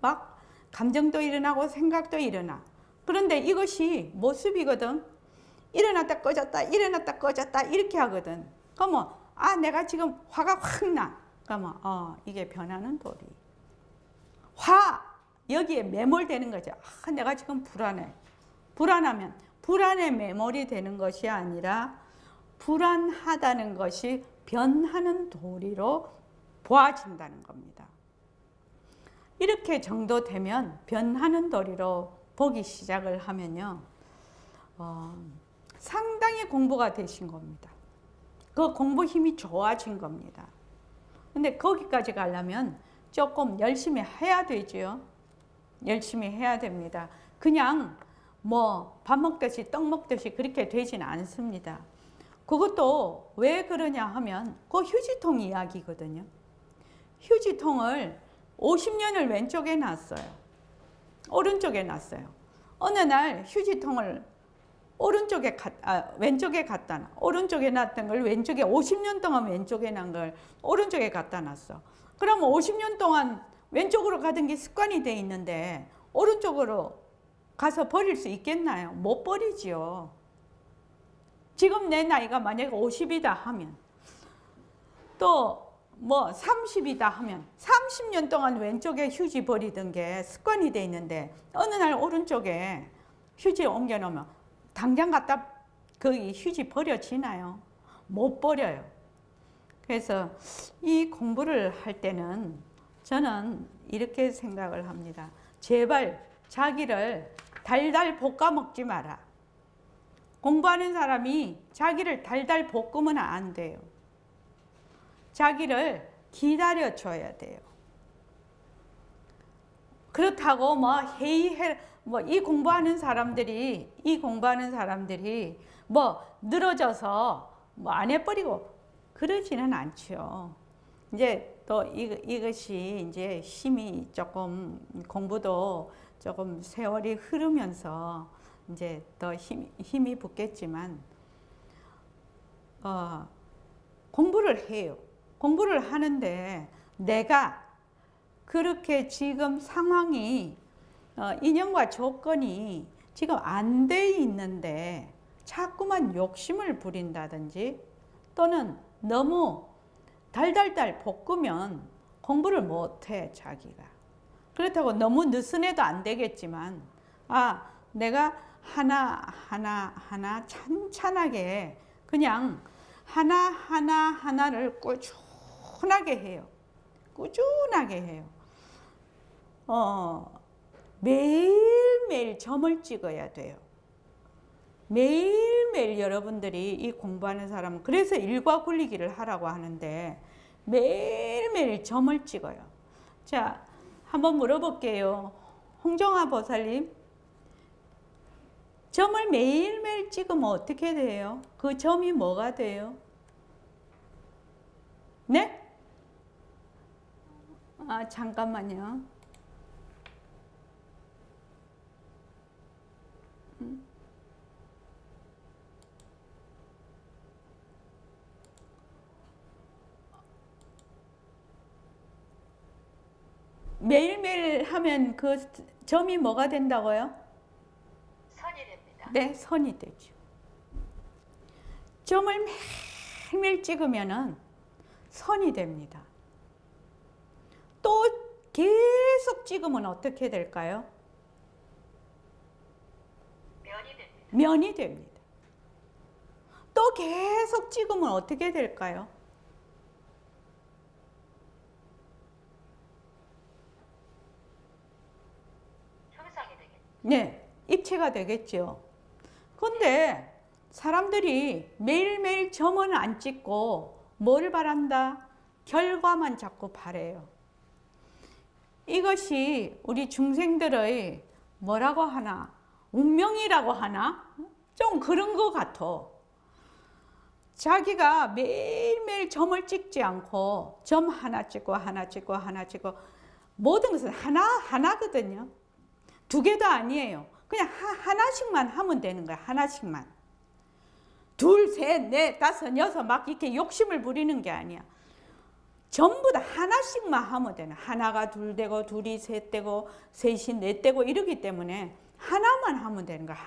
막 감정도 일어나고 생각도 일어나. 그런데 이것이 모습이거든. 일어났다 꺼졌다 일어났다 꺼졌다 이렇게 하거든. 그러면 아 내가 지금 화가 확 나. 그러면 이게 변하는 도리. 여기에 매몰되는 거죠. 아 내가 지금 불안해. 불안하면 불안에 매몰이 되는 것이 아니라 불안하다는 것이 변하는 도리로 보아진다는 겁니다. 이렇게 정도 되면 변하는 도리로 보기 시작을 하면요. 상당히 공부가 되신 겁니다. 그 공부 힘이 좋아진 겁니다. 근데 거기까지 가려면 조금 열심히 해야 되죠. 열심히 해야 됩니다. 그냥 뭐 밥 먹듯이 떡 먹듯이 그렇게 되진 않습니다. 그것도 왜 그러냐 하면 그 휴지통 이야기거든요. 휴지통을 50년을 왼쪽에 놨어요. 오른쪽에 놨어요. 어느 날 휴지통을 왼쪽에 갖다 놔. 오른쪽에 놨던 걸 왼쪽에 50년 동안 왼쪽에 난 걸 오른쪽에 갖다 놨어. 그러면 50년 동안 왼쪽으로 가던 게 습관이 돼 있는데 오른쪽으로 가서 버릴 수 있겠나요? 못 버리지요. 지금 내 나이가 만약에 50이다 하면 또 뭐 30이다 하면 30년 동안 왼쪽에 휴지 버리던 게 습관이 돼 있는데 어느 날 오른쪽에 휴지 옮겨 놓으면 당장 갖다 거기 휴지 버려지나요? 못 버려요. 그래서 이 공부를 할 때는 저는 이렇게 생각을 합니다. 제발 자기를 달달 볶아 먹지 마라. 공부하는 사람이 자기를 달달 볶으면 안 돼요. 자기를 기다려 줘야 돼요. 그렇다고 이 공부하는 사람들이 뭐 늘어져서 뭐 안 해버리고 그러지는 않죠. 이제 또 이것이 이제 힘이 조금 공부도 조금 세월이 흐르면서 이제 더 힘이 붙겠지만 공부를 해요. 공부를 하는데 내가 그렇게 지금 상황이 인연과 조건이 지금 안 돼 있는데 자꾸만 욕심을 부린다든지 또는 너무 달달달 볶으면 공부를 못해 자기가. 그렇다고 너무 느슨해도 안 되겠지만 내가 하나 찬찬하게 그냥 하나를 꾸준하게 해요. 꾸준하게 해요. 매일매일 점을 찍어야 돼요. 매일매일 여러분들이 이 공부하는 사람은 그래서 일과 굴리기를 하라고 하는데 매일매일 점을 찍어요. 자, 한번 물어볼게요. 홍정아 보살님, 점을 매일매일 찍으면 어떻게 돼요? 그 점이 뭐가 돼요? 네? 아, 잠깐만요. 매일매일 하면 그 점이 뭐가 된다고요?
선이 됩니다.
네, 선이 되죠. 점을 매일매일 찍으면은 선이 됩니다. 또 계속 찍으면 어떻게 될까요?
면이 됩니다.
면이 됩니다. 또 계속 찍으면 어떻게 될까요?
형상이 되겠죠.
네, 입체가 되겠죠. 근데 사람들이 매일매일 점은 안 찍고 뭘 바란다? 결과만 자꾸 바래요. 이것이 우리 중생들의 뭐라고 하나? 운명이라고 하나? 좀 그런 것 같아. 자기가 매일매일 점을 찍지 않고 점 하나 찍고 하나 찍고 하나 찍고 모든 것은 하나거든요. 두 개도 아니에요. 그냥 하나씩만 하면 되는 거야. 하나씩만. 둘, 셋, 넷, 다섯, 여섯 막 이렇게 욕심을 부리는 게 아니야. 전부 다 하나씩만 하면 되는. 하나가 둘 되고 둘이 셋 되고 셋이 넷 되고 이러기 때문에 하나만 하면 되는 거야.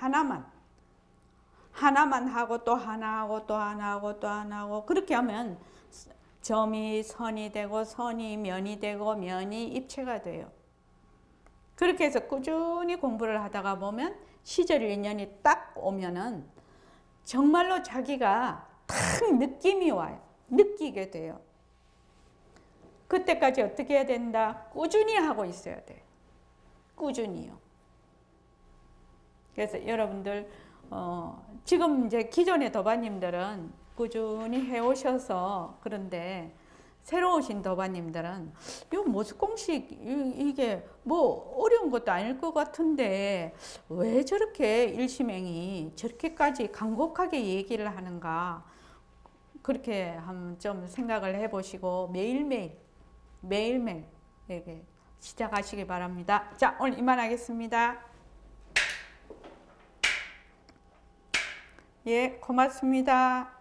하나만 하고 또 하나 하고 또 하나 하고 또 하나 하고 그렇게 하면 점이 선이 되고 선이 면이 되고 면이 입체가 돼요. 그렇게 해서 꾸준히 공부를 하다가 보면 시절 인연이 딱 오면은 정말로 자기가 탁 느낌이 와요. 느끼게 돼요. 그때까지 어떻게 해야 된다? 꾸준히 하고 있어야 돼. 꾸준히요. 그래서 여러분들 지금 이제 기존의 도반님들은 꾸준히 해오셔서 그런데 새로 오신 도반님들은 이 모습공식 이게 뭐 어려운 것도 아닐 것 같은데 왜 저렇게 일심행이 저렇게까지 간곡하게 얘기를 하는가 그렇게 한번 좀 생각을 해보시고 매일매일 이렇게 시작하시기 바랍니다. 자, 오늘 이만하겠습니다. 예, 고맙습니다.